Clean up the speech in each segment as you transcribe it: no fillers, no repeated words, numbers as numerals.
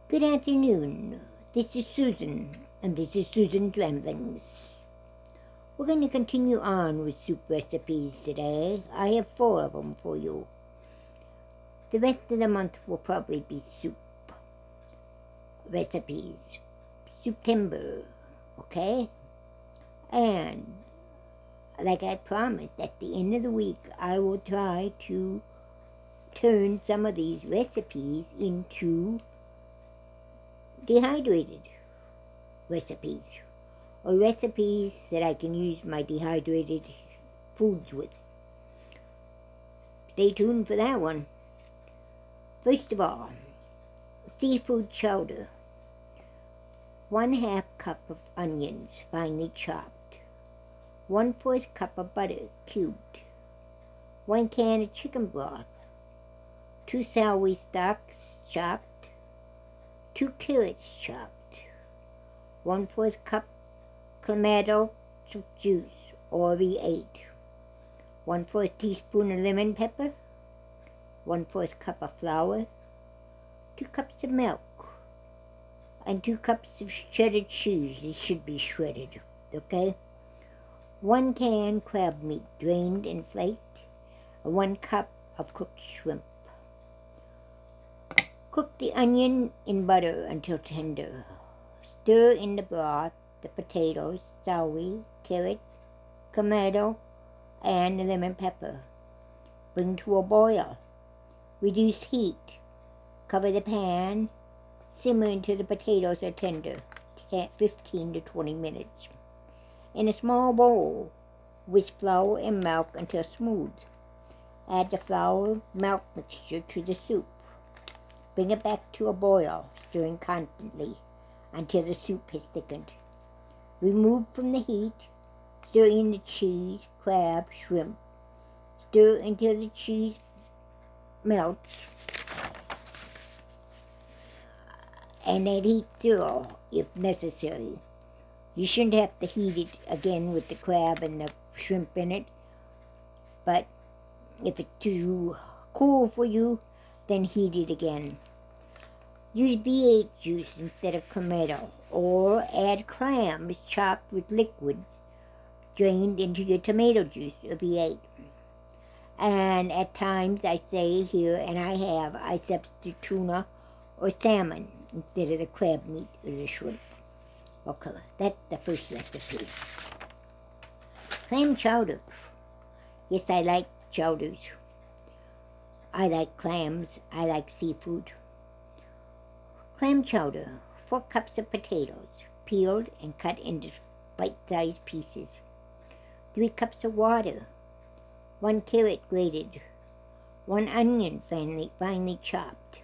Good afternoon. This is Susan, and this is Susan's Ramblings. We're going to continue on with soup recipes today. I have 4 of them for you. The rest of the month will probably be soup recipes. Souptember, okay? And like I promised, at the end of the week, I will try to turn some of these recipes into dehydrated recipes, or recipes that I can use my dehydrated foods with. Stay tuned for that one. First of all, seafood chowder. 1/2 cup of onions, finely chopped. 1/4 cup of butter, cubed. 1 can of chicken broth. 2 celery stalks, chopped. 2 carrots, chopped. 1/4 cup Clamato juice, or V8. 1/4 teaspoon of lemon pepper. 1/4 cup of flour. 2 cups of milk. And 2 cups of cheddar cheese. It should be shredded, okay? 1 can crab meat, drained and flaked. And 1 cup of cooked shrimp. Cook the onion in butter until tender. Stir in the broth the potatoes, celery, carrots, tomato, and the lemon pepper. Bring to a boil. Reduce heat. Cover the pan. Simmer until the potatoes are tender, 15 to 20 minutes. In a small bowl, whisk flour and milk until smooth. Add the flour-milk mixture to the soup. Bring it back to a boil, stirring constantly until the soup has thickened. Remove from the heat. Stir in the cheese, crab, shrimp. Stir until the cheese melts, and at heat 0 if necessary. You shouldn't have to heat it again with the crab and the shrimp in it, but if it's too cool for you, then heat it again. Use V8 juice instead of Clamato, or add clams chopped with liquids drained into your tomato juice or V8. And at times I say here, and I substitute tuna or salmon instead of the crab meat or the shrimp. Okay, that's the first recipe. Clam chowder. Yes, I like chowders. I like clams. I like seafood. Clam chowder. 4 cups of potatoes, peeled and cut into bite-sized pieces. 3 cups of water. 1 carrot grated. 1 onion finely chopped.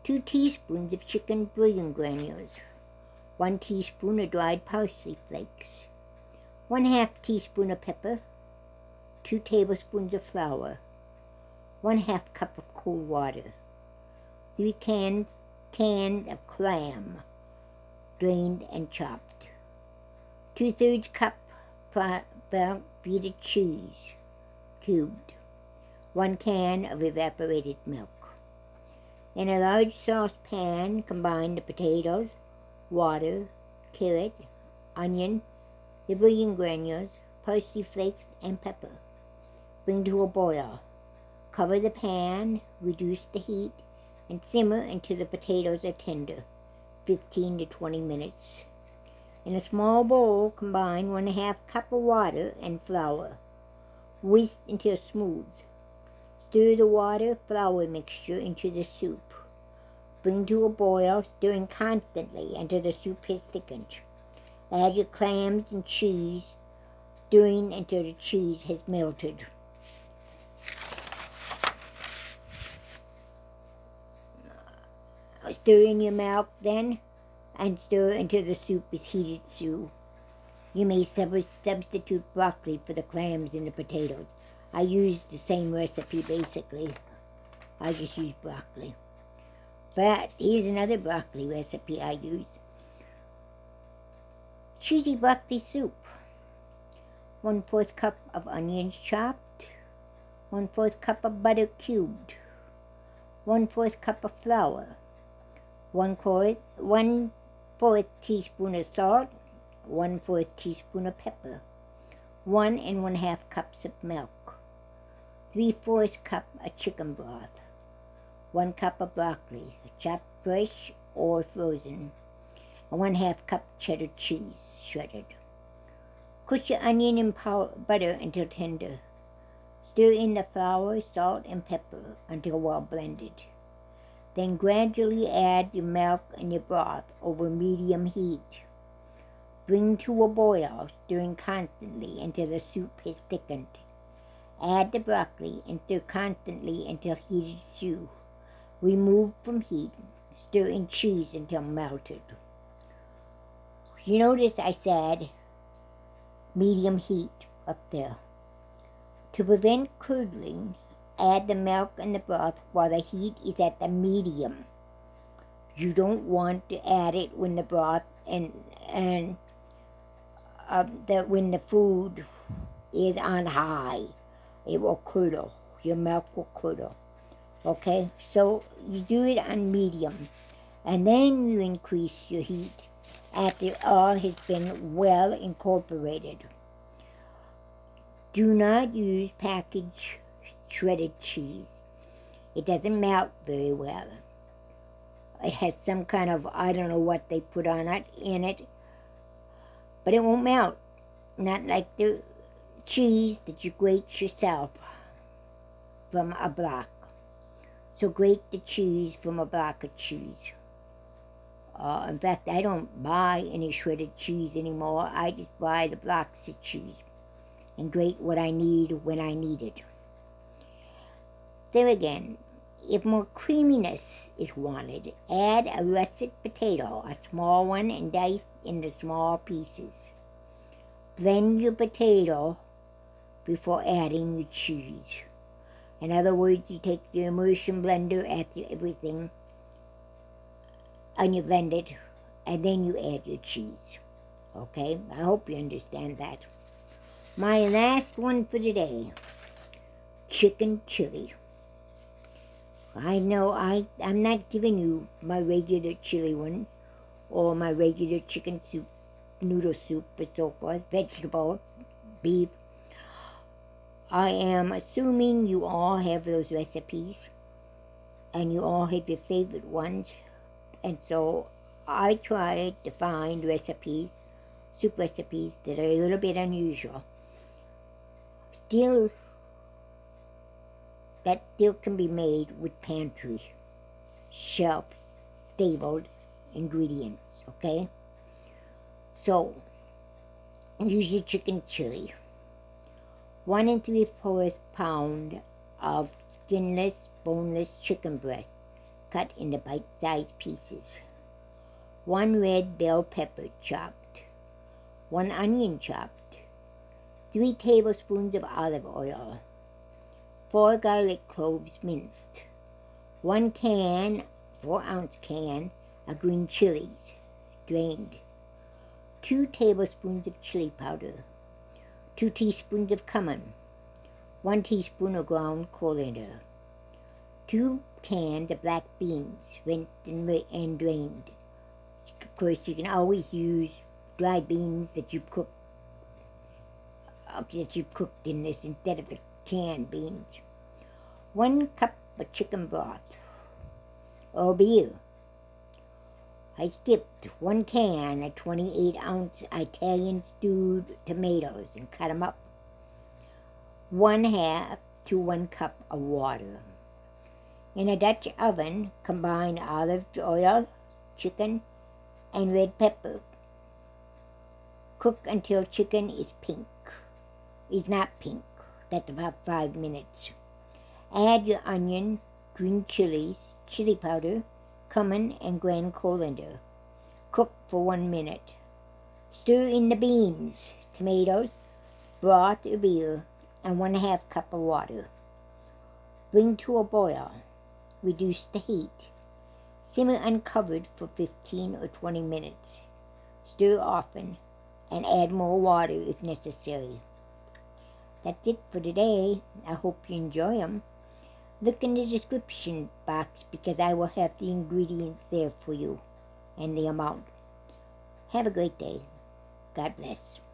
2 teaspoons of chicken bouillon granules. 1 teaspoon of dried parsley flakes. 1/2 teaspoon of pepper. 2 tablespoons of flour. 1/2 cup of cold water. 3 cans of clam, drained and chopped. 2/3 cup Velveeta cheese, cubed. 1 can of evaporated milk. In a large saucepan, combine the potatoes, water, carrot, onion, the bouillon granules, parsley flakes, and pepper. Bring to a boil. Cover the pan, reduce the heat, and simmer until the potatoes are tender, 15 to 20 minutes. In a small bowl, combine 1/2 cup of water and flour. Whisk until smooth. Stir the water-flour mixture into the soup. Bring to a boil, stirring constantly until the soup has thickened. Add your clams and cheese, stirring until the cheese has melted. Stir in your milk then, and stir until the soup is heated through. You may substitute broccoli for the clams and the potatoes. I use the same recipe basically. I just use broccoli. But here's another broccoli recipe I use. Cheesy broccoli soup. 1/4 cup of onions chopped. 1/4 cup of butter cubed. 1/4 cup of flour. 1/4 teaspoon of salt, 1/4 teaspoon of pepper, 1 1/2 cups of milk, 3/4 cup of chicken broth, 1 cup of broccoli, chopped fresh or frozen, and 1/2 cup cheddar cheese, shredded. Cook your onion in butter until tender. Stir in the flour, salt, and pepper until well blended. Then gradually add your milk and your broth over medium heat. Bring to a boil, stirring constantly until the soup has thickened. Add the broccoli and stir constantly until heated through. Remove from heat, stir in cheese until melted. You notice I said medium heat up there. To prevent curdling, add the milk and the broth while the heat is at the medium. You don't want to add it when the broth and when the food is on high. It will curdle. Your milk will curdle. Okay, so you do it on medium, and then you increase your heat after all has been well incorporated. Do not use packaged shredded cheese. It doesn't melt very well. It has some kind of, I don't know what they put on it, in it, but it won't melt. Not like the cheese that you grate yourself from a block. So grate the cheese from a block of cheese. In fact, I don't buy any shredded cheese anymore. I just buy the blocks of cheese and grate what I need when I need it. There again, if more creaminess is wanted, add a russet potato, a small one, and dice into small pieces. Blend your potato before adding the cheese. In other words, you take the immersion blender after everything, and you blend it, and then you add your cheese. Okay? I hope you understand that. My last one for today, chicken chili. I know I'm not giving you my regular chili ones, or my regular chicken soup, noodle soup, and so forth, vegetable, beef. I am assuming you all have those recipes, and you all have your favorite ones, and so I tried to find recipes, soup recipes that are a little bit unusual. That still can be made with pantry, shelf-stable ingredients, okay? So, use your chicken chili. 1 3/4 pound of skinless, boneless chicken breast cut into bite-sized pieces. 1 red bell pepper chopped. 1 onion chopped. 3 tablespoons of olive oil. 4 garlic cloves minced. 1 can, 4-ounce can of green chilies, drained. 2 tablespoons of chili powder. 2 teaspoons of cumin. 1 teaspoon of ground coriander. 2 cans of black beans, rinsed and drained. Of course, you can always use dried beans that you've cooked in this instead of the canned beans. 1 cup of chicken broth or beer. I skipped 1 can of 28-ounce Italian stewed tomatoes and cut them up. 1/2 to 1 cup of water. In a Dutch oven, combine olive oil, chicken, and red pepper. Cook until chicken is not pink. That's about 5 minutes. Add your onion, green chilies, chili powder, cumin, and ground coriander. Cook for 1 minute. Stir in the beans, tomatoes, broth or beer, and 1/2 cup of water. Bring to a boil. Reduce the heat. Simmer uncovered for 15 or 20 minutes. Stir often and add more water if necessary. That's it for today. I hope you enjoy them. Look in the description box because I will have the ingredients there for you and the amount. Have a great day. God bless.